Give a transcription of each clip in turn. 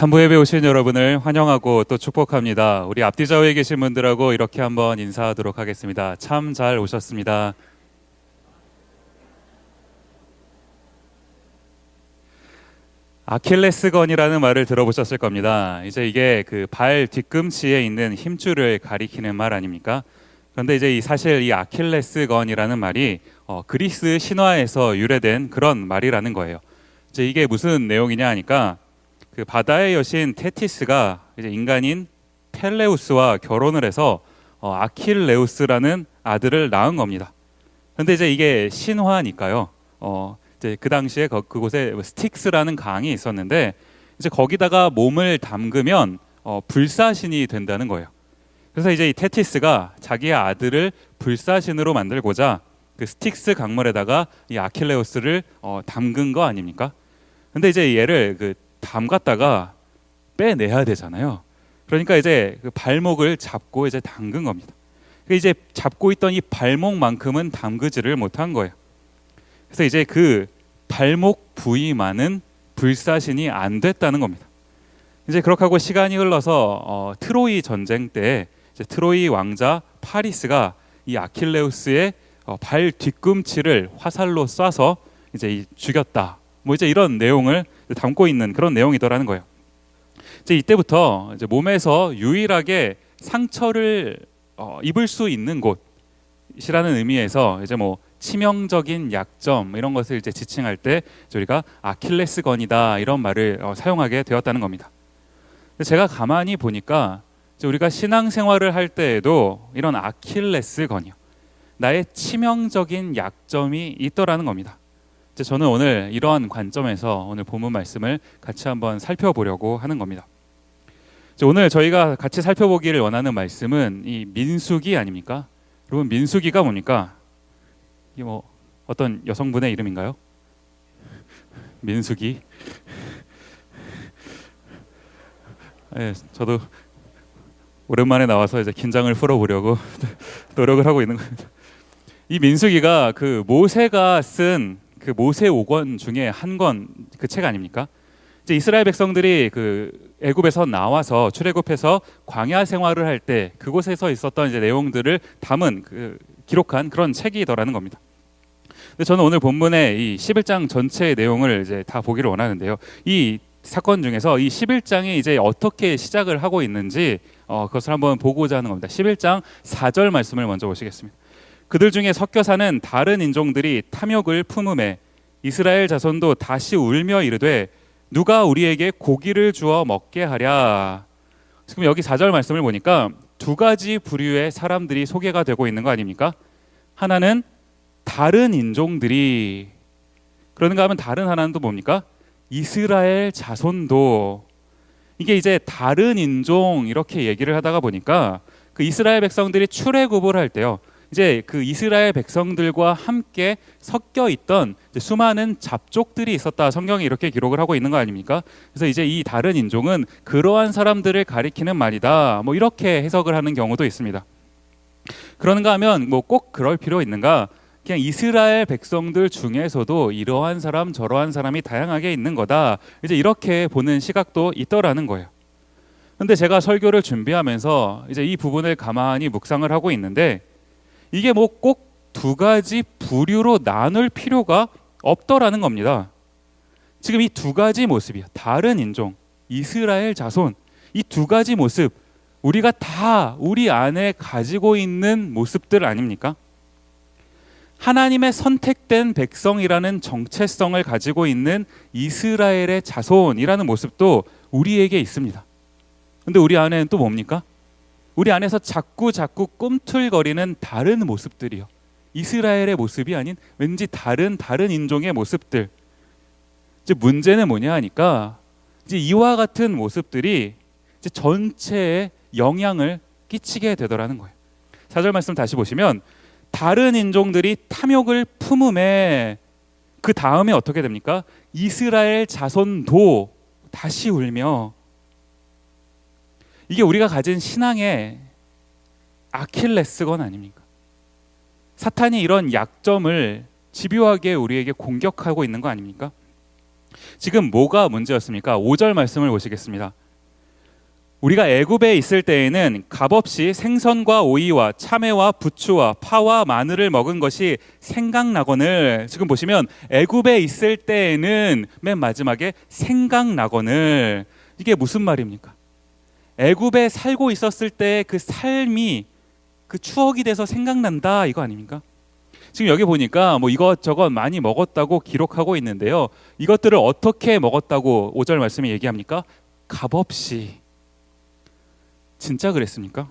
산부 예배 오신 여러분을 환영하고 또 축복합니다. 우리 앞뒤 좌우에 계신 분들하고 이렇게 한번 인사하도록 하겠습니다. 참 잘 오셨습니다. 아킬레스건이라는 말을 들어보셨을 겁니다. 이제 이게 그 발 뒤꿈치에 있는 힘줄을 가리키는 말 아닙니까? 그런데 이제 사실 이 아킬레스건이라는 말이 그리스 신화에서 유래된 그런 말이라는 거예요. 이제 이게 무슨 내용이냐 하니까 그 바다의 여신 테티스가 이제 인간인 펠레우스와 결혼을 해서 아킬레우스라는 아들을 낳은 겁니다. 그런데 이제 이게 신화니까요. 이제 그 당시에 그곳에 스틱스라는 강이 있었는데 이제 거기다가 몸을 담그면 불사신이 된다는 거예요. 그래서 이제 이 테티스가 자기의 아들을 불사신으로 만들고자 그 스틱스 강물에다가 이 아킬레우스를 담근 거 아닙니까? 근데 이제 얘를 그 담갔다가 빼내야 되잖아요. 그러니까 이제 그 발목을 잡고 이제 담근 겁니다. 이제 잡고 있던 이 발목만큼은 담그지를 못한 거예요. 그래서 이제 그 발목 부위만은 불사신이 안 됐다는 겁니다. 이제 그렇게 하고 시간이 흘러서 트로이 전쟁 때 이제 트로이 왕자 파리스가 이 아킬레우스의 발 뒤꿈치를 화살로 쏴서 이제 죽였다. 뭐 이제 이런 내용을 담고 있는 그런 내용이더라는 거예요. 이제 이때부터 이제 몸에서 유일하게 상처를 입을 수 있는 곳이라는 의미에서 이제 뭐 치명적인 약점 이런 것을 이제 지칭할 때 우리가 아킬레스건이다 이런 말을 사용하게 되었다는 겁니다. 제가 가만히 보니까 이제 우리가 신앙생활을 할 때에도 이런 아킬레스건이요, 나의 치명적인 약점이 있더라는 겁니다. 이제 저는 오늘 이러한 관점에서 오늘 본문 말씀을 같이 한번 살펴보려고 하는 겁니다. 이제 오늘 저희가 같이 살펴보기를 원하는 말씀은 이 민수기 아닙니까? 여러분, 민수기가 뭡니까? 이게 뭐 어떤 여성분의 이름인가요? 민수기. 네, 저도 오랜만에 나와서 이제 긴장을 풀어보려고 노력을 하고 있는 겁니다. 이 민수기가 그 모세가 쓴 그 모세 5권 중에 한 권 그 책 아닙니까? 이제 이스라엘 백성들이 그 애굽에서 나와서 출애굽해서 광야 생활을 할 때 그곳에서 있었던 이제 내용들을 담은 기록한 그런 책이더라는 겁니다. 근데 저는 오늘 본문의 이 11장 전체의 내용을 이제 다 보기를 원하는데요. 이 사건 중에서 이 11장이 이제 어떻게 시작을 하고 있는지 그것을 한번 보고자 하는 겁니다. 11장 4절 말씀을 먼저 보시겠습니다. 그들 중에 섞여 사는 다른 인종들이 탐욕을 품음에 이스라엘 자손도 다시 울며 이르되 누가 우리에게 고기를 주어 먹게 하랴. 지금 여기 4절 말씀을 보니까 두 가지 부류의 사람들이 소개가 되고 있는 거 아닙니까? 하나는 다른 인종들이, 그런가 하면 다른 하나는 또 뭡니까? 이스라엘 자손도. 이게 이제 다른 인종 이렇게 얘기를 하다가 보니까 그 이스라엘 백성들이 출애굽을 할 때요, 이제 그 이스라엘 백성들과 함께 섞여 있던 수많은 잡족들이 있었다, 성경이 이렇게 기록을 하고 있는 거 아닙니까? 그래서 이제 이 다른 인종은 그러한 사람들을 가리키는 말이다, 뭐 이렇게 해석을 하는 경우도 있습니다. 그런가 하면 뭐 꼭 그럴 필요 있는가? 그냥 이스라엘 백성들 중에서도 이러한 사람 저러한 사람이 다양하게 있는 거다, 이제 이렇게 보는 시각도 있더라는 거예요. 근데 제가 설교를 준비하면서 이제 이 부분을 가만히 묵상을 하고 있는데 이게 뭐 꼭 두 가지 부류로 나눌 필요가 없더라는 겁니다. 지금 이 두 가지 모습이요, 다른 인종, 이스라엘 자손, 이 두 가지 모습 우리가 다 우리 안에 가지고 있는 모습들 아닙니까? 하나님의 선택된 백성이라는 정체성을 가지고 있는 이스라엘의 자손이라는 모습도 우리에게 있습니다. 근데 우리 안에는 또 뭡니까? 우리 안에서 자꾸 꿈틀거리는 다른 모습들이요, 이스라엘의 모습이 아닌 왠지 다른 인종의 모습들. 이제 문제는 뭐냐 하니까 이제 이와 같은 모습들이 이제 전체에 영향을 끼치게 되더라는 거예요. 4절 말씀 다시 보시면 다른 인종들이 탐욕을 품음에 그 다음에 어떻게 됩니까? 이스라엘 자손도 다시 울며. 이게 우리가 가진 신앙의 아킬레스건 아닙니까? 사탄이 이런 약점을 집요하게 우리에게 공격하고 있는 거 아닙니까? 지금 뭐가 문제였습니까? 5절 말씀을 보시겠습니다. 우리가 애굽에 있을 때에는 값없이 생선과 오이와 참외와 부추와 파와 마늘을 먹은 것이 생각나거늘, 지금 보시면 애굽에 있을 때에는 맨 마지막에 생각나거늘, 이게 무슨 말입니까? 애굽에 살고 있었을 때 그 삶이 그 추억이 돼서 생각난다, 이거 아닙니까? 지금 여기 보니까 뭐 이것저것 많이 먹었다고 기록하고 있는데요, 이것들을 어떻게 먹었다고 5절 말씀에 얘기합니까? 값없이. 진짜 그랬습니까?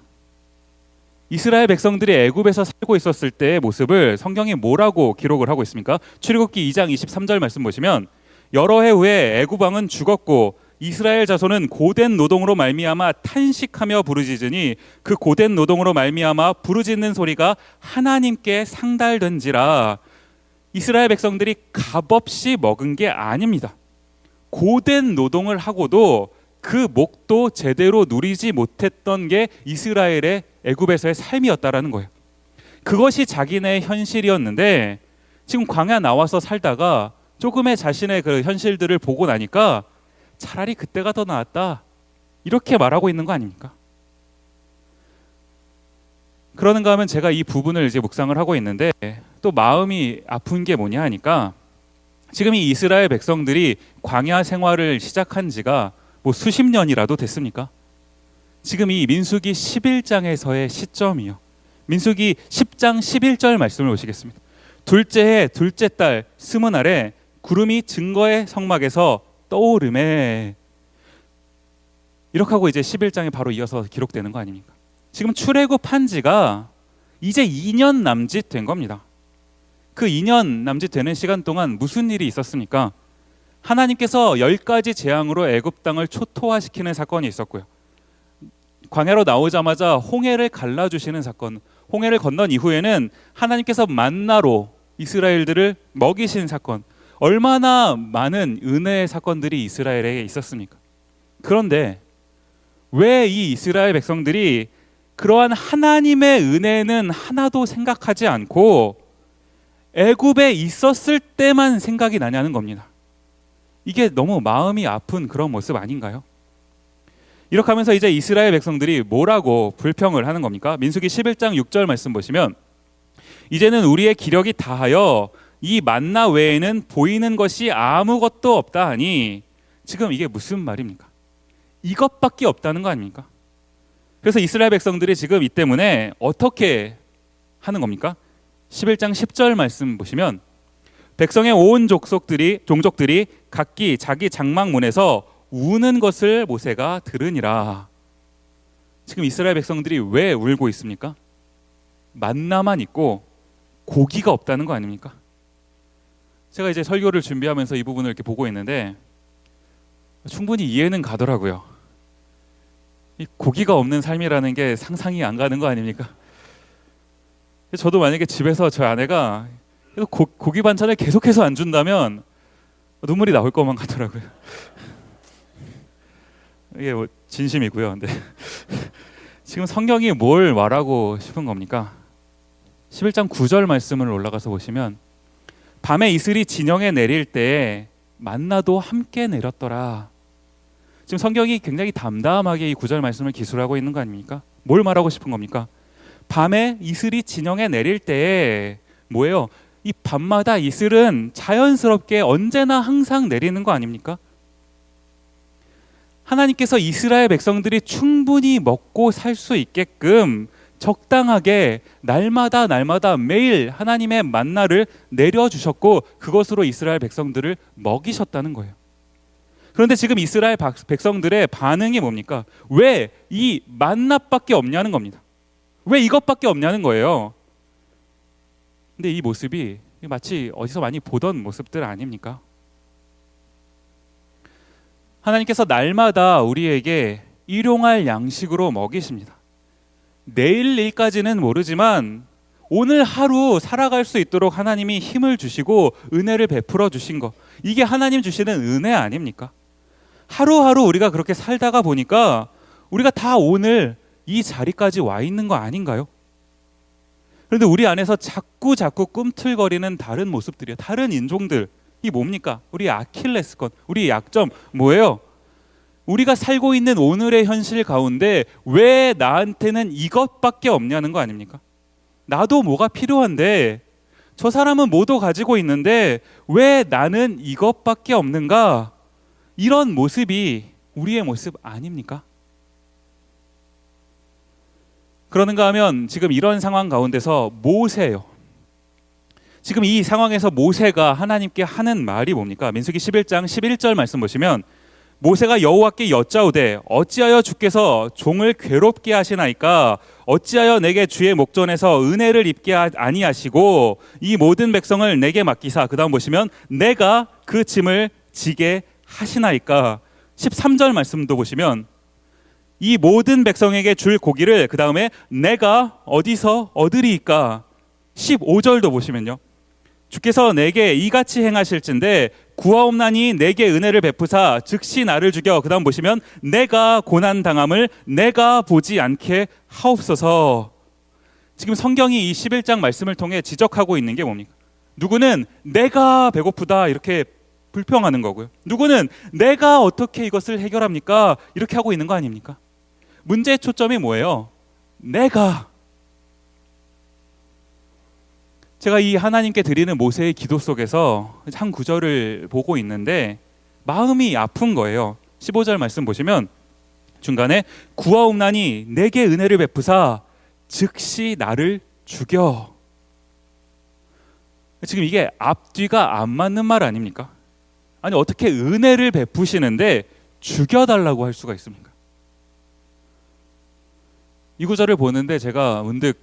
이스라엘 백성들이 애굽에서 살고 있었을 때의 모습을 성경이 뭐라고 기록을 하고 있습니까? 출애굽기 2장 23절 말씀 보시면, 여러 해 후에 애굽 왕은 죽었고 이스라엘 자손은 고된 노동으로 말미암아 탄식하며 부르짖으니 그 고된 노동으로 말미암아 부르짖는 소리가 하나님께 상달된지라. 이스라엘 백성들이 값없이 먹은 게 아닙니다. 고된 노동을 하고도 그 목도 제대로 누리지 못했던 게 이스라엘의 애굽에서의 삶이었다라는 거예요. 그것이 자기네 현실이었는데 지금 광야 나와서 살다가 조금의 자신의 그 현실들을 보고 나니까 차라리 그때가 더 나았다, 이렇게 말하고 있는 거 아닙니까? 그러는가 하면 제가 이 부분을 이제 묵상을 하고 있는데 또 마음이 아픈 게 뭐냐 하니까, 지금 이 이스라엘 백성들이 광야 생활을 시작한 지가 뭐 수십 년이라도 됐습니까? 지금 이 민수기 11장에서의 시점이요, 민수기 10장 11절 말씀을 보시겠습니다. 둘째 해 둘째 달 스무 날에 구름이 증거의 성막에서 떠오르매. 이렇게 하고 이제 11장에 바로 이어서 기록되는 거 아닙니까? 지금 출애굽한 지가 이제 2년 남짓 된 겁니다. 그 2년 남짓 되는 시간 동안 무슨 일이 있었습니까? 하나님께서 10가지 재앙으로 애굽 땅을 초토화시키는 사건이 있었고요, 광야로 나오자마자 홍해를 갈라주시는 사건, 홍해를 건넌 이후에는 하나님께서 만나로 이스라엘들을 먹이신 사건, 얼마나 많은 은혜의 사건들이 이스라엘에 있었습니까? 그런데 왜 이 이스라엘 백성들이 그러한 하나님의 은혜는 하나도 생각하지 않고 애굽에 있었을 때만 생각이 나냐는 겁니다. 이게 너무 마음이 아픈 그런 모습 아닌가요? 이렇게 하면서 이제 이스라엘 백성들이 뭐라고 불평을 하는 겁니까? 민수기 11장 6절 말씀 보시면, 이제는 우리의 기력이 다하여 이 만나 외에는 보이는 것이 아무것도 없다 하니, 지금 이게 무슨 말입니까? 이것밖에 없다는 거 아닙니까? 그래서 이스라엘 백성들이 지금 이 때문에 어떻게 하는 겁니까? 11장 10절 말씀 보시면, 백성의 온 종족들이 각기 자기 장막문에서 우는 것을 모세가 들으니라. 지금 이스라엘 백성들이 왜 울고 있습니까? 만나만 있고 고기가 없다는 거 아닙니까? 제가 이제 설교를 준비하면서 이 부분을 이렇게 보고 있는데 충분히 이해는 가더라고요. 이 고기가 없는 삶이라는 게 상상이 안 가는 거 아닙니까? 저도 만약에 집에서 저희 아내가 고기 반찬을 계속해서 안 준다면 눈물이 나올 것만 같더라고요. 이게 뭐 진심이고요. 근데 지금 성경이 뭘 말하고 싶은 겁니까? 11장 9절 말씀을 올라가서 보시면, 밤에 이슬이 진영에 내릴 때에 만나도 함께 내렸더라. 지금 성경이 굉장히 담담하게 이 9절 말씀을 기술하고 있는 거 아닙니까? 뭘 말하고 싶은 겁니까? 밤에 이슬이 진영에 내릴 때에 뭐예요? 이 밤마다 이슬은 자연스럽게 언제나 항상 내리는 거 아닙니까? 하나님께서 이스라엘 백성들이 충분히 먹고 살 수 있게끔 적당하게 날마다 매일 하나님의 만나를 내려주셨고 그것으로 이스라엘 백성들을 먹이셨다는 거예요. 그런데 지금 이스라엘 백성들의 반응이 뭡니까? 왜 이 만나밖에 없냐는 겁니다. 왜 이것밖에 없냐는 거예요. 근데 이 모습이 마치 어디서 많이 보던 모습들 아닙니까? 하나님께서 날마다 우리에게 일용할 양식으로 먹이십니다. 내일 일까지는 모르지만 오늘 하루 살아갈 수 있도록 하나님이 힘을 주시고 은혜를 베풀어 주신 거, 이게 하나님 주시는 은혜 아닙니까? 하루하루 우리가 그렇게 살다가 보니까 우리가 다 오늘 이 자리까지 와 있는 거 아닌가요? 그런데 우리 안에서 자꾸 꿈틀거리는 다른 모습들이요, 다른 인종들, 이 뭡니까? 우리의 아킬레스건, 우리의 약점 뭐예요? 우리가 살고 있는 오늘의 현실 가운데 왜 나한테는 이것밖에 없냐는 거 아닙니까? 나도 뭐가 필요한데 저 사람은 뭐도 가지고 있는데 왜 나는 이것밖에 없는가? 이런 모습이 우리의 모습 아닙니까? 그러는가 하면 지금 이런 상황 가운데서 모세요. 지금 이 상황에서 모세가 하나님께 하는 말이 뭡니까? 민수기 11장 11절 말씀 보시면 모세가 여호와께 여짜오되 어찌하여 주께서 종을 괴롭게 하시나이까? 어찌하여 내게 주의 목전에서 은혜를 입게 아니하시고 이 모든 백성을 내게 맡기사, 그 다음 보시면 내가 그 짐을 지게 하시나이까? 13절 말씀도 보시면 이 모든 백성에게 줄 고기를 그 다음에 내가 어디서 얻으리이까? 15절도 보시면요, 주께서 내게 이같이 행하실진대 구하옵나니 내게 은혜를 베푸사 즉시 나를 죽여. 그 다음 보시면 내가 고난 당함을 내가 보지 않게 하옵소서. 지금 성경이 이 11장 말씀을 통해 지적하고 있는 게 뭡니까? 누구는 내가 배고프다 이렇게 불평하는 거고요, 누구는 내가 어떻게 이것을 해결합니까 이렇게 하고 있는 거 아닙니까? 문제의 초점이 뭐예요? 내가. 제가 이 하나님께 드리는 모세의 기도 속에서 한 구절을 보고 있는데 마음이 아픈 거예요. 15절 말씀 보시면 중간에 구하옵나니 내게 은혜를 베푸사 즉시 나를 죽여. 지금 이게 앞뒤가 안 맞는 말 아닙니까? 아니 어떻게 은혜를 베푸시는데 죽여달라고 할 수가 있습니까? 이 구절을 보는데 제가 문득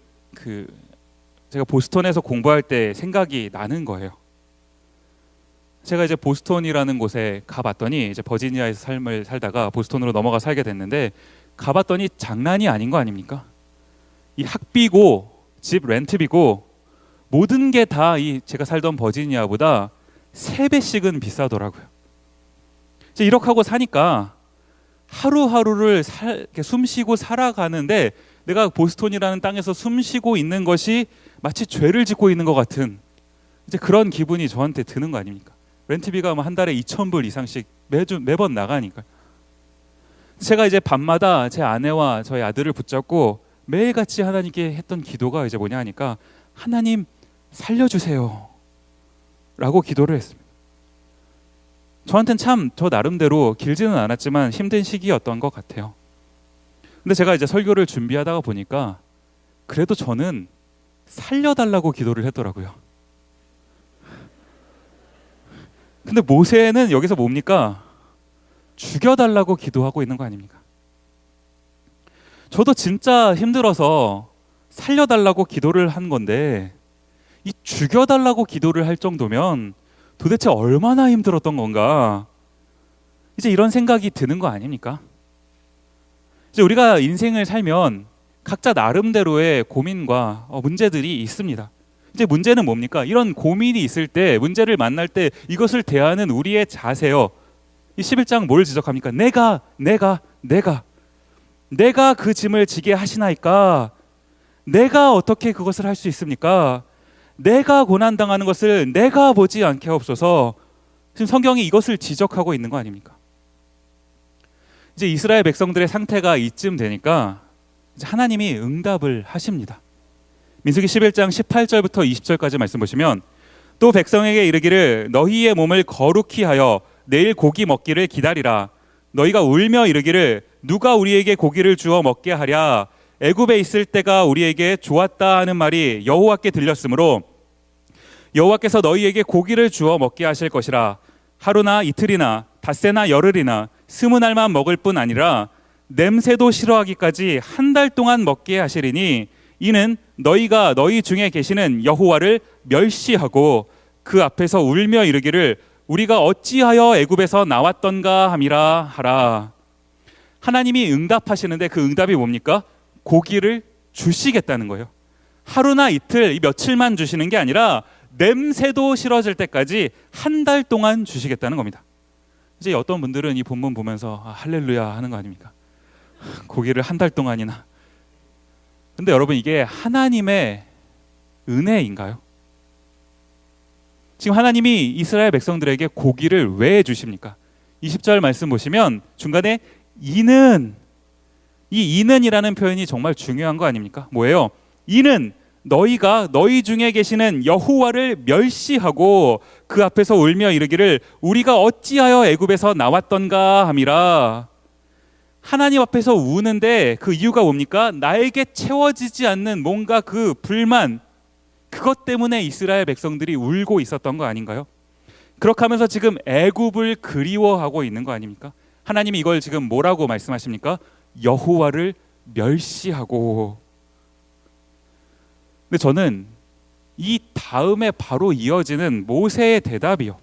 제가 보스턴에서 공부할 때 생각이 나는 거예요. 제가 이제 보스턴이라는 곳에 가봤더니 이제 버지니아에서 삶을 살다가 보스턴으로 넘어가 살게 됐는데 가봤더니 장난이 아닌 거 아닙니까? 이 학비고 집 렌트비고 모든 게 다 이 제가 살던 버지니아보다 3배씩은 비싸더라고요. 이제 이렇게 하고 사니까 하루하루를 이렇게 숨쉬고 살아가는데 내가 보스턴이라는 땅에서 숨쉬고 있는 것이 마치 죄를 짓고 있는 것 같은 이제 그런 기분이 저한테 드는 거 아닙니까? 렌트비가 한 달에 2,000불 이상씩 매번 나가니까. 제가 이제 밤마다 제 아내와 저희 아들을 붙잡고 매일같이 하나님께 했던 기도가 이제 뭐냐 하니까 하나님 살려주세요 라고 기도를 했습니다. 저한테는 참 저 나름대로 길지는 않았지만 힘든 시기였던 것 같아요. 근데 제가 이제 설교를 준비하다가 보니까 그래도 저는 살려달라고 기도를 했더라고요. 근데 모세는 여기서 뭡니까? 죽여달라고 기도하고 있는 거 아닙니까? 저도 진짜 힘들어서 살려달라고 기도를 한 건데 이 죽여달라고 기도를 할 정도면 도대체 얼마나 힘들었던 건가? 이제 이런 생각이 드는 거 아닙니까? 이제 우리가 인생을 살면 각자 나름대로의 고민과 문제들이 있습니다. 이제 문제는 뭡니까? 이런 고민이 있을 때, 문제를 만날 때 이것을 대하는 우리의 자세요. 이 11장 뭘 지적합니까? 내가 그 짐을 지게 하시나이까? 내가 어떻게 그것을 할 수 있습니까? 내가 고난당하는 것을 내가 보지 않게 하옵소서. 지금 성경이 이것을 지적하고 있는 거 아닙니까? 이제 이스라엘 백성들의 상태가 이쯤 되니까 이제 하나님이 응답을 하십니다. 민수기 11장 18절부터 20절까지 말씀 보시면 또 백성에게 이르기를 너희의 몸을 거룩히 하여 내일 고기 먹기를 기다리라. 너희가 울며 이르기를 누가 우리에게 고기를 주어 먹게 하랴. 애굽에 있을 때가 우리에게 좋았다 하는 말이 여호와께 들렸으므로 여호와께서 너희에게 고기를 주어 먹게 하실 것이라. 하루나 이틀이나 닷새나 열흘이나 20날만 먹을 뿐 아니라 냄새도 싫어하기까지 한 달 동안 먹게 하시리니 이는 너희가 너희 중에 계시는 여호와를 멸시하고 그 앞에서 울며 이르기를 우리가 어찌하여 애굽에서 나왔던가 함이라 하라. 하나님이 응답하시는데 그 응답이 뭡니까? 고기를 주시겠다는 거예요. 하루나 이틀, 며칠만 주시는 게 아니라 냄새도 싫어질 때까지 한 달 동안 주시겠다는 겁니다. 이제 어떤 분들은 이 본문 보면서 할렐루야 하는 거 아닙니까? 고기를 한 달 동안이나. 근데 여러분 이게 하나님의 은혜인가요? 지금 하나님이 이스라엘 백성들에게 고기를 왜 주십니까? 20절 말씀 보시면 중간에 이는, 이 이는이라는 표현이 정말 중요한 거 아닙니까? 뭐예요? 이는 너희가 너희 중에 계시는 여호와를 멸시하고 그 앞에서 울며 이르기를 우리가 어찌하여 애굽에서 나왔던가 함이라. 하나님 앞에서 우는데 그 이유가 뭡니까? 나에게 채워지지 않는 뭔가 그 불만, 그것 때문에 이스라엘 백성들이 울고 있었던 거 아닌가요? 그렇게 하면서 지금 애굽을 그리워하고 있는 거 아닙니까? 하나님이 이걸 지금 뭐라고 말씀하십니까? 여호와를 멸시하고. 근데 저는 이 다음에 바로 이어지는 모세의 대답이요,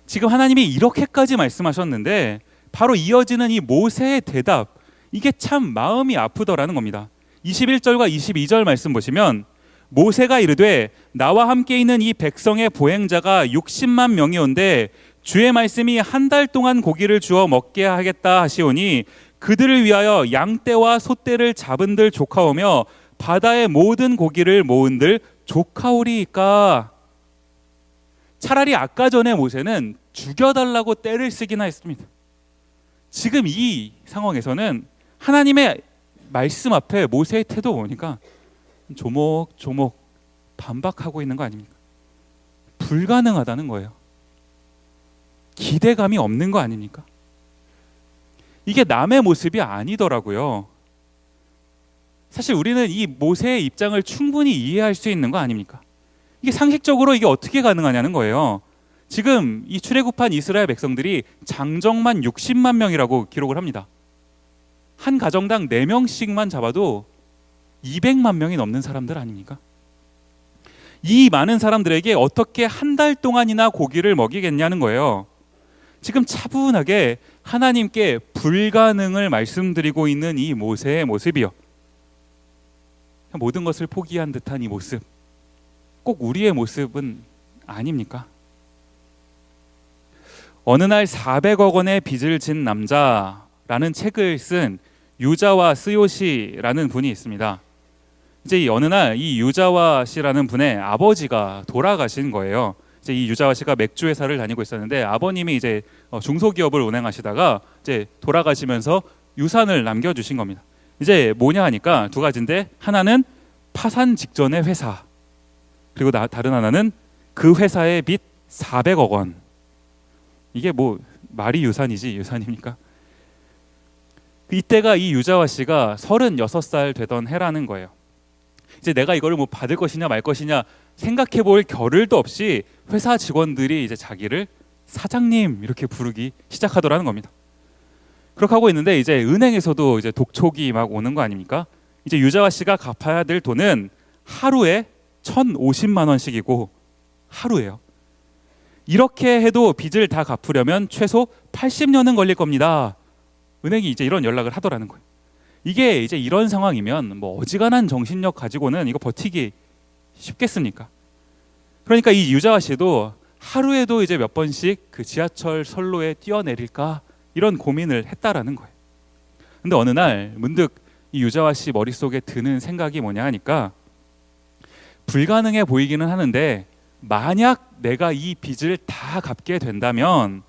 지금 하나님이 이렇게까지 말씀하셨는데 바로 이어지는 이 모세의 대답, 이게 참 마음이 아프더라는 겁니다. 21절과 22절 말씀 보시면 모세가 이르되 나와 함께 있는 이 백성의 보행자가 60만 명이온데 주의 말씀이 한 달 동안 고기를 주어 먹게 하겠다 하시오니 그들을 위하여 양떼와 소떼를 잡은들 조카오며 바다의 모든 고기를 모은들 조카오리이까. 차라리 아까 전에 모세는 죽여달라고 떼를 쓰기나 했습니다. 지금 이 상황에서는 하나님의 말씀 앞에 모세의 태도 보니까 조목조목 반박하고 있는 거 아닙니까? 불가능하다는 거예요. 기대감이 없는 거 아닙니까? 이게 남의 모습이 아니더라고요. 사실 우리는 이 모세의 입장을 충분히 이해할 수 있는 거 아닙니까? 이게 상식적으로 이게 어떻게 가능하냐는 거예요. 지금 이 출애굽한 이스라엘 백성들이 장정만 60만 명이라고 기록을 합니다. 한 가정당 4명씩만 잡아도 200만 명이 넘는 사람들 아닙니까? 이 많은 사람들에게 어떻게 한 달 동안이나 고기를 먹이겠냐는 거예요. 지금 차분하게 하나님께 불가능을 말씀드리고 있는 이 모세의 모습이요, 모든 것을 포기한 듯한 이 모습, 꼭 우리의 모습은 아닙니까? 어느 날 400억 원의 빚을 진 남자라는 책을 쓴 유자와 스요시라는 분이 있습니다. 이제 이 어느 날 이 유자와 씨라는 분의 아버지가 돌아가신 거예요. 이제 이 유자와 씨가 맥주 회사를 다니고 있었는데 아버님이 이제 중소기업을 운행하시다가 이제 돌아가시면서 유산을 남겨주신 겁니다. 이제 뭐냐 하니까 두 가지인데, 하나는 파산 직전의 회사, 그리고 다른 하나는 그 회사의 빚 400억 원. 이게 뭐 말이 유산이지 유산입니까? 이때가 이 유자와 씨가 36살 되던 해라는 거예요. 이제 내가 이거를 뭐 받을 것이냐 말 것이냐 생각해 볼 겨를도 없이 회사 직원들이 이제 자기를 사장님 이렇게 부르기 시작하더라는 겁니다. 그렇게 하고 있는데 이제 은행에서도 이제 독촉이 막 오는 거 아닙니까? 이제 유자와 씨가 갚아야 될 돈은 하루에 1,050만 원씩이고, 하루에요. 이렇게 해도 빚을 다 갚으려면 최소 80년은 걸릴 겁니다. 은행이 이제 이런 연락을 하더라는 거예요. 이게 이제 이런 상황이면 뭐 어지간한 정신력 가지고는 이거 버티기 쉽겠습니까? 그러니까 이 유자와 씨도 하루에도 이제 몇 번씩 그 지하철 선로에 뛰어내릴까 이런 고민을 했다라는 거예요. 근데 어느 날 문득 이 유자와 씨 머릿속에 드는 생각이 뭐냐 하니까, 불가능해 보이기는 하는데 만약 내가 이 빚을 다 갚게 된다면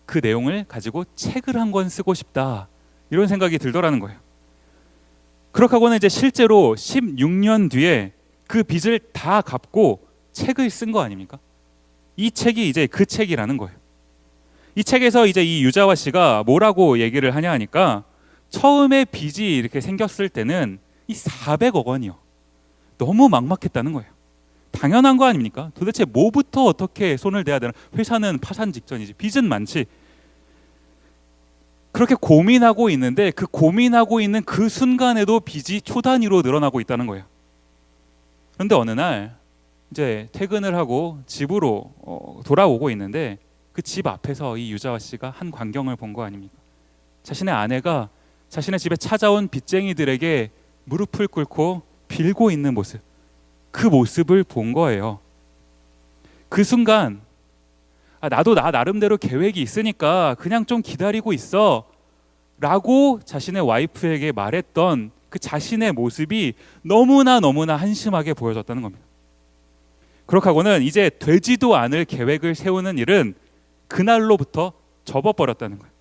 그 내용을 가지고 책을 한 권 쓰고 싶다, 이런 생각이 들더라는 거예요. 그렇게 하고는 이제 실제로 16년 뒤에 그 빚을 다 갚고 책을 쓴 거 아닙니까? 이 책이 이제 그 책이라는 거예요. 이 책에서 이제 이 유자와 씨가 뭐라고 얘기를 하냐 하니까, 처음에 빚이 이렇게 생겼을 때는 이 400억 원이요, 너무 막막했다는 거예요. 당연한 거 아닙니까? 도대체 뭐부터 어떻게 손을 대야 되나? 회사는 파산 직전이지, 빚은 많지. 그렇게 고민하고 있는데 그 고민하고 있는 그 순간에도 빚이 초 단위로 늘어나고 있다는 거예요. 그런데 어느 날 이제 퇴근을 하고 집으로 돌아오고 있는데 그 집 앞에서 이 유자와 씨가 한 광경을 본 거 아닙니까? 자신의 아내가 자신의 집에 찾아온 빚쟁이들에게 무릎을 꿇고 빌고 있는 모습, 그 모습을 본 거예요. 그 순간 나도 나 나름대로 계획이 있으니까 그냥 좀 기다리고 있어 라고 자신의 와이프에게 말했던 그 자신의 모습이 너무나 한심하게 보여졌다는 겁니다. 그렇게 하고는 이제 되지도 않을 계획을 세우는 일은 그날로부터 접어버렸다는 거예요.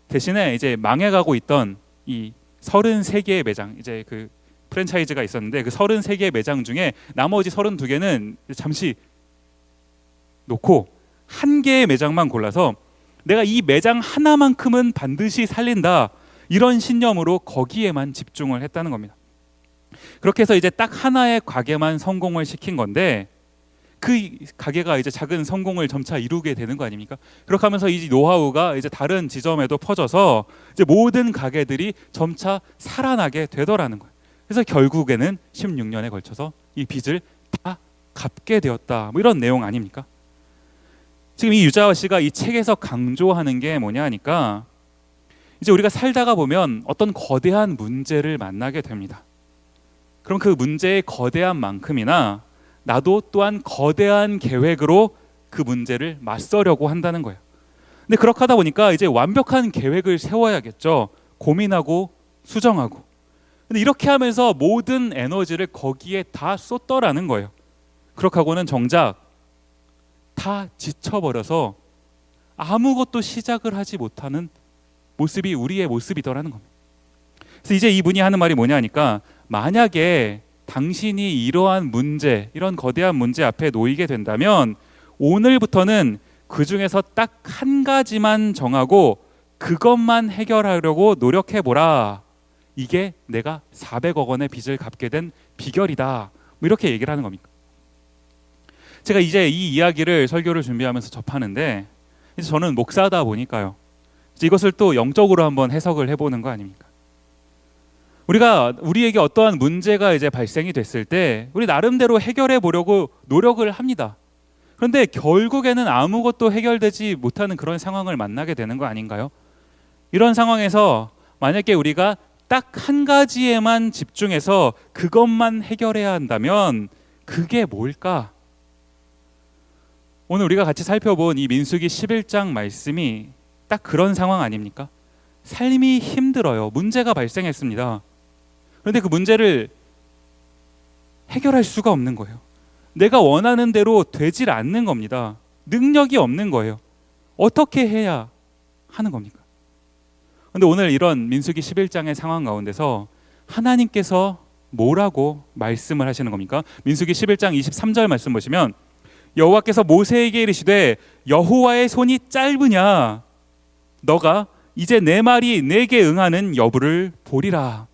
대신에 이제 망해가고 있던 이 33개의 매장, 이제 그 프랜차이즈가 있었는데 그 33개의 매장 중에 나머지 32개는 잠시 놓고 한 개의 매장만 골라서 내가 이 매장 하나만큼은 반드시 살린다, 이런 신념으로 거기에만 집중을 했다는 겁니다. 그렇게 해서 이제 딱 하나의 가게만 성공을 시킨 건데 그 가게가 이제 작은 성공을 점차 이루게 되는 거 아닙니까? 그렇게 하면서 이 노하우가 이제 다른 지점에도 퍼져서 이제 모든 가게들이 점차 살아나게 되더라는 거예요. 그래서 결국에는 16년에 걸쳐서 이 빚을 다 갚게 되었다, 뭐 이런 내용 아닙니까? 지금 이 유자와 씨가 이 책에서 강조하는 게 뭐냐 하니까 이제 우리가 살다가 보면 어떤 거대한 문제를 만나게 됩니다. 그럼 그 문제의 거대한 만큼이나 나도 또한 거대한 계획으로 그 문제를 맞서려고 한다는 거예요. 근데 그렇게 하다 보니까 이제 완벽한 계획을 세워야겠죠. 고민하고 수정하고. 근데 이렇게 하면서 모든 에너지를 거기에 다 쏟더라는 거예요. 그렇게 하고는 정작 다 지쳐버려서 아무것도 시작을 하지 못하는 모습이 우리의 모습이더라는 겁니다. 그래서 이제 이분이 하는 말이 뭐냐 하니까 만약에 당신이 이러한 문제, 이런 거대한 문제 앞에 놓이게 된다면 오늘부터는 그 중에서 딱 한 가지만 정하고 그것만 해결하려고 노력해보라. 이게 내가 400억 원의 빚을 갚게 된 비결이다. 뭐 이렇게 얘기를 하는 겁니다. 제가 이제 이 이야기를 설교를 준비하면서 접하는데 이제 저는 목사다 보니까요. 이제 이것을 또 영적으로 한번 해석을 해보는 거 아닙니까? 우리가 우리에게 어떠한 문제가 이제 발생이 됐을 때 우리 나름대로 해결해 보려고 노력을 합니다. 그런데 결국에는 아무것도 해결되지 못하는 그런 상황을 만나게 되는 거 아닌가요? 이런 상황에서 만약에 우리가 딱 한 가지에만 집중해서 그것만 해결해야 한다면 그게 뭘까? 오늘 우리가 같이 살펴본 이 민수기 11장 말씀이 딱 그런 상황 아닙니까? 삶이 힘들어요. 문제가 발생했습니다. 그런데 그 문제를 해결할 수가 없는 거예요. 내가 원하는 대로 되질 않는 겁니다. 능력이 없는 거예요. 어떻게 해야 하는 겁니까? 그런데 오늘 이런 민수기 11장의 상황 가운데서 하나님께서 뭐라고 말씀을 하시는 겁니까? 민수기 11장 23절 말씀 보시면 여호와께서 모세에게 이르시되 여호와의 손이 짧으냐 너가 이제 내 말이 내게 응하는 여부를 보리라.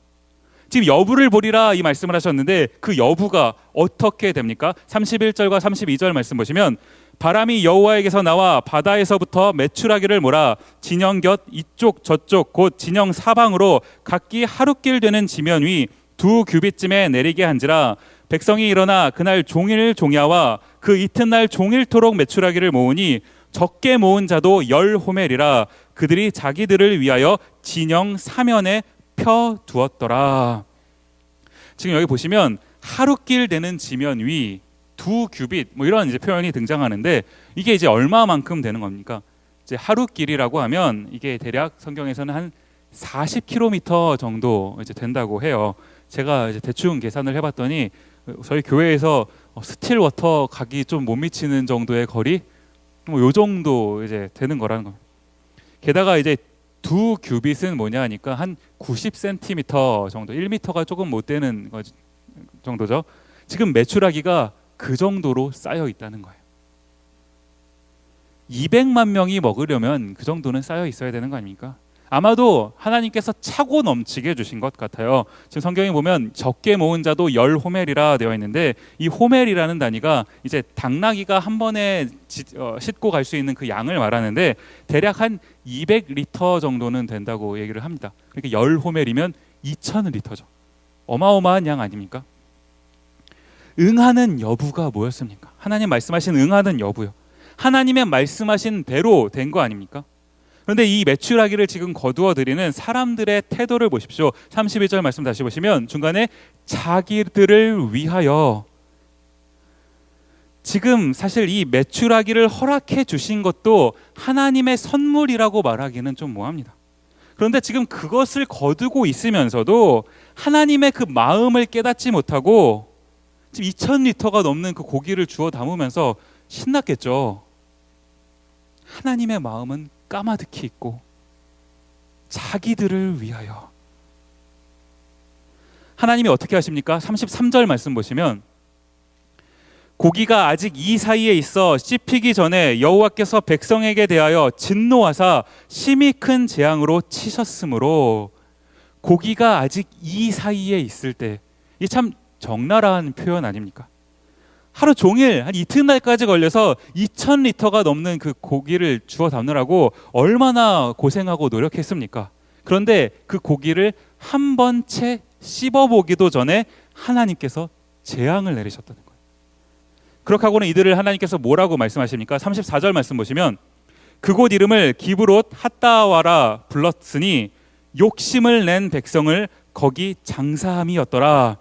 지금 여부를 보리라 이 말씀을 하셨는데 그 여부가 어떻게 됩니까? 31절과 32절 말씀 보시면 바람이 여호와에게서 나와 바다에서부터 메추라기를 몰아 진영 곁 이쪽 저쪽 곧 진영 사방으로 각기 하룻길 되는 지면 위 2규빗쯤에 내리게 한지라. 백성이 일어나 그날 종일 종야와 그 이튿날 종일토록 메추라기를 모으니 적게 모은 자도 10호멜이라. 그들이 자기들을 위하여 진영 사면에 펴 두었더라. 지금 여기 보시면 하룻길 되는 지면 위 2규빗 뭐 이런 이제 표현이 등장하는데 이게 이제 얼마만큼 되는 겁니까? 이제 하룻길이라고 하면 이게 대략 성경에서는 한 40km 정도 이제 된다고 해요. 제가 이제 대충 계산을 해봤더니 저희 교회에서 스틸워터 가기 좀 못 미치는 정도의 거리, 뭐 요 정도 이제 되는 거라는 겁니다. 게다가 이제 2규빗은 뭐냐 하니까 한 90cm 정도, 1m가 조금 못 되는 정도죠. 지금 메추라기가 그 정도로 쌓여 있다는 거예요. 200만 명이 먹으려면 그 정도는 쌓여 있어야 되는 거 아닙니까? 아마도 하나님께서 차고 넘치게 주신 것 같아요. 지금 성경에 보면 적게 모은 자도 10호멜이라 되어 있는데 이 호멜이라는 단위가 이제 당나귀가 한 번에 싣고 갈 수 있는 그 양을 말하는데 대략 한 200리터 정도는 된다고 얘기를 합니다. 그러니까 10호멜이면 2000리터죠. 어마어마한 양 아닙니까? 응하는 여부가 뭐였습니까? 하나님 말씀하신 응하는 여부요. 하나님의 말씀하신 대로 된 거 아닙니까? 그런데 이 메추라기를 지금 거두어 드리는 사람들의 태도를 보십시오. 31절 말씀 다시 보시면 중간에 자기들을 위하여, 지금 사실 이 메추라기를 허락해 주신 것도 하나님의 선물이라고 말하기는 좀 뭐합니다. 그런데 지금 그것을 거두고 있으면서도 하나님의 그 마음을 깨닫지 못하고 지금 2000리터가 넘는 그 고기를 주워 담으면서 신났겠죠. 하나님의 마음은 까마득히 있고 자기들을 위하여. 하나님이 어떻게 하십니까? 33절 말씀 보시면 고기가 아직 이 사이에 있어 씹히기 전에 여호와께서 백성에게 대하여 진노하사 심히 큰 재앙으로 치셨으므로, 고기가 아직 이 사이에 있을 때, 이 참 적나라한 표현 아닙니까? 하루 종일 한 이튿날까지 걸려서 2000리터가 넘는 그 고기를 주워 담느라고 얼마나 고생하고 노력했습니까? 그런데 그 고기를 한 번 채 씹어보기도 전에 하나님께서 재앙을 내리셨다는 거예요. 그렇게 하고는 이들을 하나님께서 뭐라고 말씀하십니까? 34절 말씀 보시면 그곳 이름을 기브롯 핫다와라 불렀으니 욕심을 낸 백성을 거기 장사함이었더라.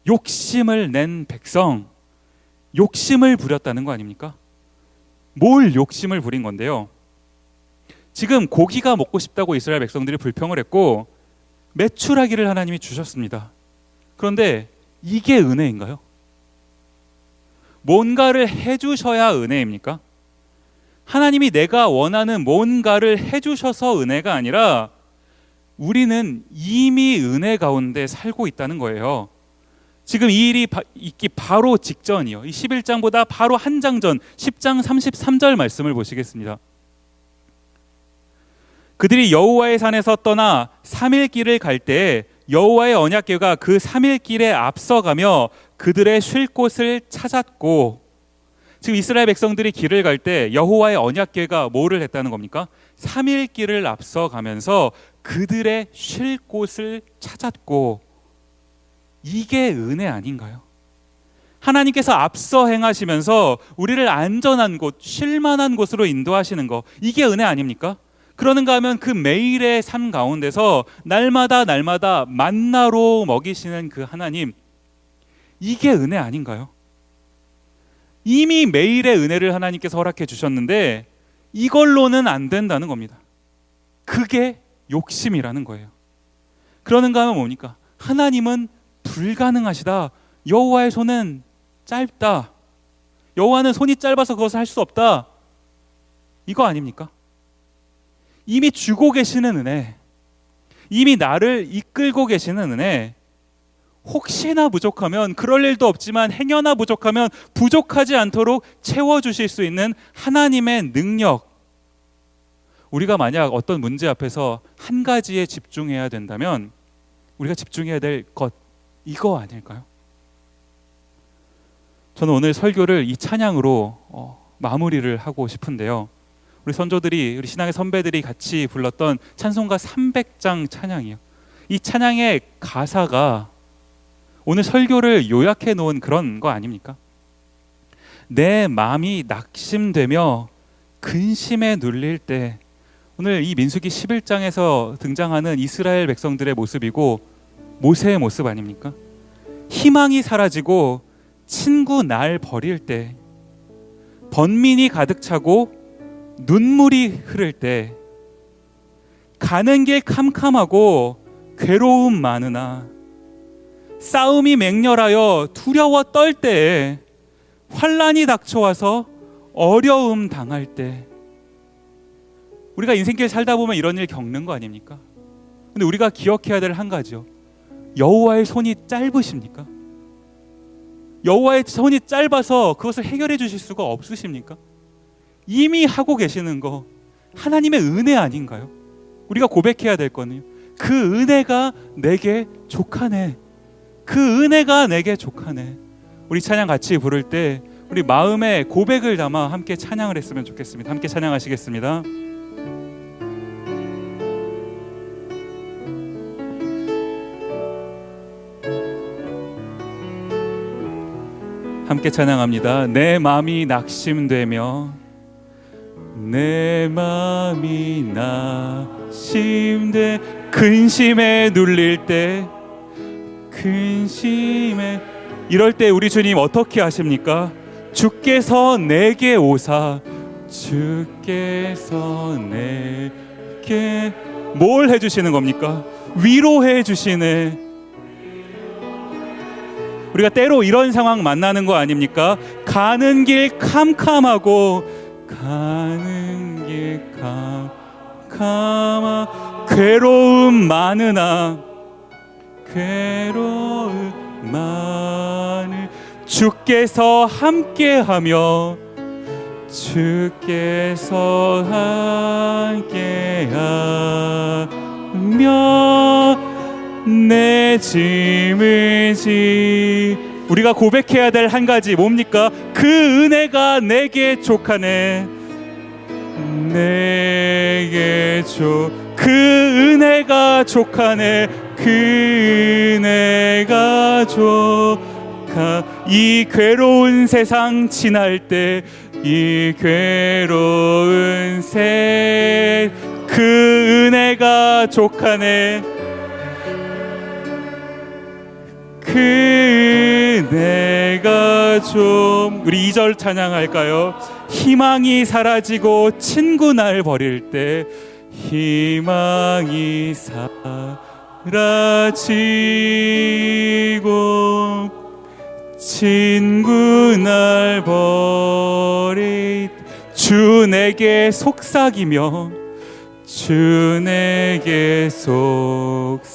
욕심을 낸 백성, 욕심을 부렸다는 거 아닙니까? 뭘 욕심을 부린 건데요? 지금 고기가 먹고 싶다고 이스라엘 백성들이 불평을 했고 메추라기를 하나님이 주셨습니다. 그런데 이게 은혜인가요? 뭔가를 해주셔야 은혜입니까? 하나님이 내가 원하는 뭔가를 해주셔서 은혜가 아니라 우리는 이미 은혜 가운데 살고 있다는 거예요. 지금 이 일이 있기 바로 직전이요. 이 11장보다 바로 한 장 전 10장 33절 말씀을 보시겠습니다. 그들이 여호와의 산에서 떠나 3일 길을 갈 때에 여호와의 언약궤가 그 3일 길에 앞서가며 그들의 쉴 곳을 찾았고, 지금 이스라엘 백성들이 길을 갈 때 여호와의 언약궤가 뭐를 했다는 겁니까? 3일 길을 앞서가면서 그들의 쉴 곳을 찾았고, 이게 은혜 아닌가요? 하나님께서 앞서 행하시면서 우리를 안전한 곳, 쉴 만한 곳으로 인도하시는 거, 이게 은혜 아닙니까? 그러는가 하면 그 매일의 삶 가운데서 날마다 만나로 먹이시는 그 하나님, 이게 은혜 아닌가요? 이미 매일의 은혜를 하나님께서 허락해 주셨는데 이걸로는 안 된다는 겁니다. 그게 욕심이라는 거예요. 그러는가 하면 뭡니까? 하나님은 불가능하시다. 여호와의 손은 짧다. 여호와는 손이 짧아서 그것을 할 수 없다. 이거 아닙니까? 이미 주고 계시는 은혜, 이미 나를 이끌고 계시는 은혜, 혹시나 부족하면, 그럴 일도 없지만 행여나 부족하면 부족하지 않도록 채워주실 수 있는 하나님의 능력, 우리가 만약 어떤 문제 앞에서 한 가지에 집중해야 된다면 우리가 집중해야 될 것, 이거 아닐까요? 저는 오늘 설교를 이 찬양으로 마무리를 하고 싶은데요, 우리 선조들이, 우리 신앙의 선배들이 같이 불렀던 찬송가 300장 찬양이요, 이 찬양의 가사가 오늘 설교를 요약해 놓은 그런 거 아닙니까? 내 마음이 낙심되며 근심에 눌릴 때, 오늘 이 민수기 11장에서 등장하는 이스라엘 백성들의 모습이고 모세의 모습 아닙니까? 희망이 사라지고 친구 날 버릴 때, 번민이 가득 차고 눈물이 흐를 때, 가는 길 캄캄하고 괴로움 많으나 싸움이 맹렬하여 두려워 떨 때에, 환난이 닥쳐와서 어려움 당할 때, 우리가 인생길 살다 보면 이런 일 겪는 거 아닙니까? 근데 우리가 기억해야 될 한 가지요, 여호와의 손이 짧으십니까? 여호와의 손이 짧아서 그것을 해결해 주실 수가 없으십니까? 이미 하고 계시는 거 하나님의 은혜 아닌가요? 우리가 고백해야 될 거는 그 은혜가 내게 족하네, 그 은혜가 내게 족하네. 우리 찬양 같이 부를 때 우리 마음에 고백을 담아 함께 찬양을 했으면 좋겠습니다. 함께 찬양하시겠습니다. 함께 찬양합니다. 내 마음이 낙심되며, 내 마음이 낙심돼 근심에 눌릴 때, 근심에, 이럴 때 우리 주님 어떻게 하십니까? 주께서 내게 오사, 주께서 내게 뭘 해주시는 겁니까? 위로해 주시네. 우리가 때로 이런 상황 만나는 거 아닙니까? 가는 길 캄캄하고 가는 길 캄캄하 괴로움 많으나 괴로움 많으 주께서 함께하며 주께서 함께하며 내 짐을 우리가 고백해야 될 한 가지 뭡니까? 그 은혜가 내게 족하네. 내게 그 은혜가 족하네. 그 은혜가 족하 이 괴로운 세상 지날 때 이 괴로운 그 은혜가 족하네. 그 은혜가 좀 우리 2절 찬양할까요? 희망이 사라지고 친구 날 버릴 때 희망이 사라지고 친구 날 버릴 때 주 내게 속삭이며 주 내게 속삭이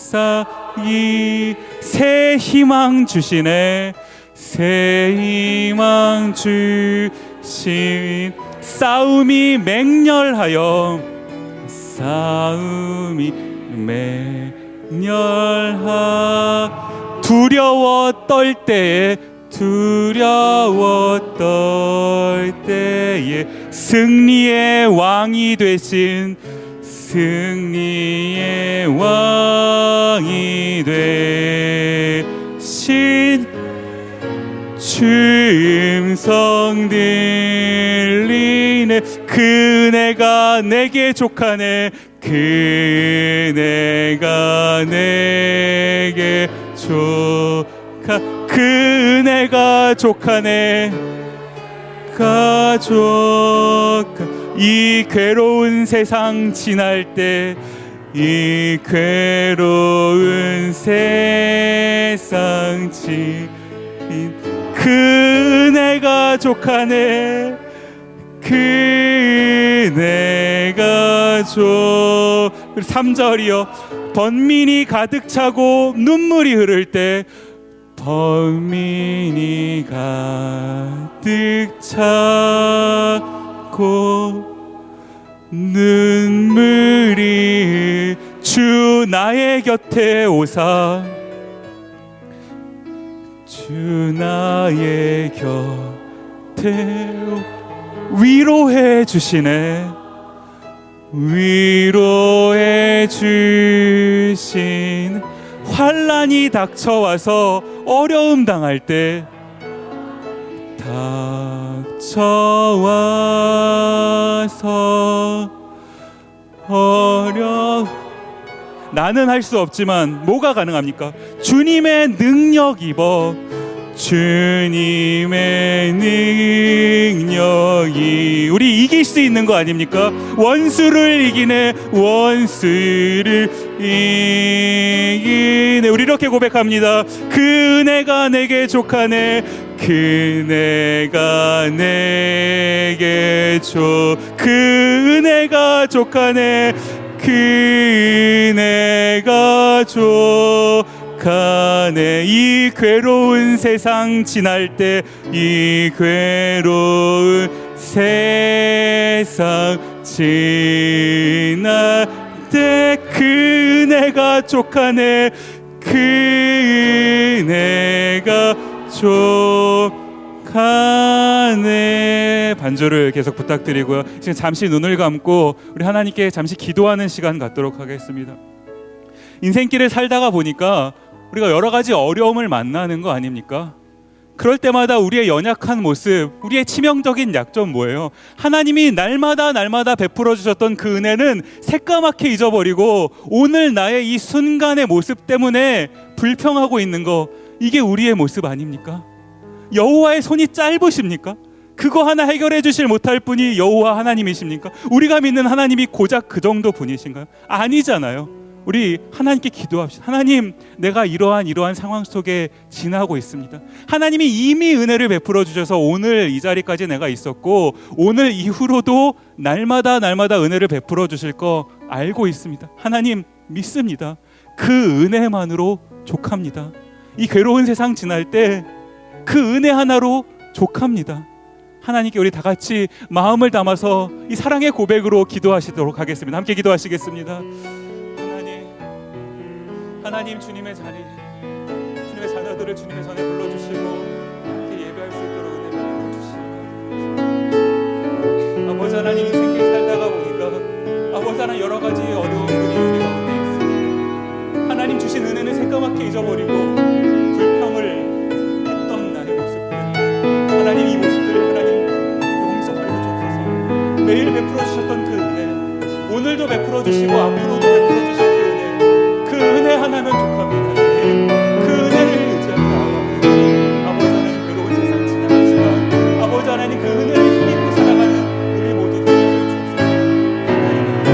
새 희망 주시네. 새 희망 주신 싸움이 맹렬하여 싸움이 맹렬하 두려워 떨 때에 두려워 떨 때에 승리의 왕이 되신 승리의 왕이 되신 주 음성 들리네. 그 은혜가 내게 족하네. 그 은혜가 내게 그 은혜가 족하네. 이 괴로운 세상 지날 때 이 괴로운 세상 그 은혜가 족하네. 그 은혜가 3절이요. 번민이 가득 차고 눈물이 흐를 때 번민이 가득 차고 눈물이 주 나의 곁에 오사 주 나의 곁에 위로해 주시네. 위로해 주신 환난이 닥쳐와서 어려움 당할 때 닥쳐와서 나는 할 수 없지만 뭐가 가능합니까? 주님의 능력 입어 주님의 능력이 우리 이길 수 있는 거 아닙니까? 원수를 이기네. 원수를 이기네. 우리 이렇게 고백합니다. 그 은혜가 내게 족하네. 그 은혜가 내게 그 은혜가 족하네. 그 은혜가 족하네. 이 괴로운 세상 지날 때 이 괴로운 세상 지날 때 그 은혜가 족하네. 그 은혜가 족하네. 반주를 계속 부탁드리고요. 지금 잠시 눈을 감고 우리 하나님께 잠시 기도하는 시간 갖도록 하겠습니다. 인생길을 살다가 보니까 우리가 여러 가지 어려움을 만나는 거 아닙니까? 그럴 때마다 우리의 연약한 모습, 우리의 치명적인 약점 뭐예요? 하나님이 날마다 베풀어 주셨던 그 은혜는 새까맣게 잊어버리고 오늘 나의 이 순간의 모습 때문에 불평하고 있는 거, 이게 우리의 모습 아닙니까? 여호와의 손이 짧으십니까? 그거 하나 해결해 주실 못할 분이 여호와 하나님이십니까? 우리가 믿는 하나님이 고작 그 정도 분이신가요? 아니잖아요. 우리 하나님께 기도합시다. 하나님, 내가 이러한 상황 속에 지나고 있습니다. 하나님이 이미 은혜를 베풀어 주셔서 오늘 이 자리까지 내가 있었고 오늘 이후로도 날마다 은혜를 베풀어 주실 거 알고 있습니다. 하나님 믿습니다. 그 은혜만으로 족합니다. 이 괴로운 세상 지날 때 그 은혜 하나로 족합니다. 하나님께 우리 다 같이 마음을 담아서 이 사랑의 고백으로 기도하시도록 하겠습니다. 함께 기도하시겠습니다. 하나님, 주님의 자리, 주님의 자녀들을 주님의 전에 불러주시고 함께 예배할 수 있도록 은혜 베풀어주시고, 아버지 하나님, 인생길 살다가 보니까 아버지 하나님 여러 가지 어려움들이 우리 가운데 있습니다. 하나님 주신 은혜는 새까맣게 잊어버리고 불평을 했던 나의 모습들, 하나님 이 모습들을 하나님 용서하여 주옵소서. 매일 베풀어 주셨던 그 은혜, 오늘도 베풀어 주시고 앞으로도 베풀어 주실 그 은혜 하나면 족합니다. 그 은혜를 의지하며 나아갑니다. 아버지 하나님, 괴로운 세상 지나가지만 아버지 하나님 그 은혜를 힘입고 살아가는 우리 모두 되게 하여 주옵소서. 하나님의 은혜로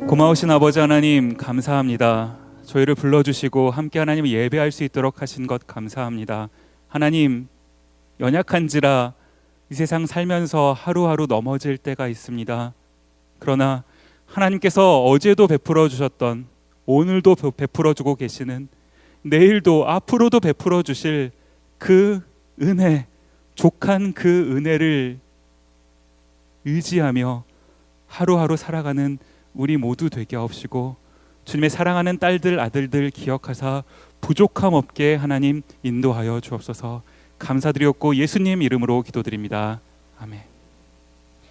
고마우신 아버지 하나님, 감사합니다. 저희를 불러주시고 함께 하나님을 예배할 수 있도록 하신 것 감사합니다. 하나님, 연약한지라 이 세상 살면서 하루하루 넘어질 때가 있습니다. 그러나 하나님께서 어제도 베풀어 주셨던, 오늘도 베풀어 주고 계시는, 내일도 앞으로도 베풀어 주실 그 은혜, 족한 그 은혜를 의지하며 하루하루 살아가는 우리 모두 되게 하옵시고, 주님의 사랑하는 딸들 아들들 기억하사 부족함 없게 하나님 인도하여 주옵소서. 감사드리옵고 예수님 이름으로 기도드립니다. 아멘.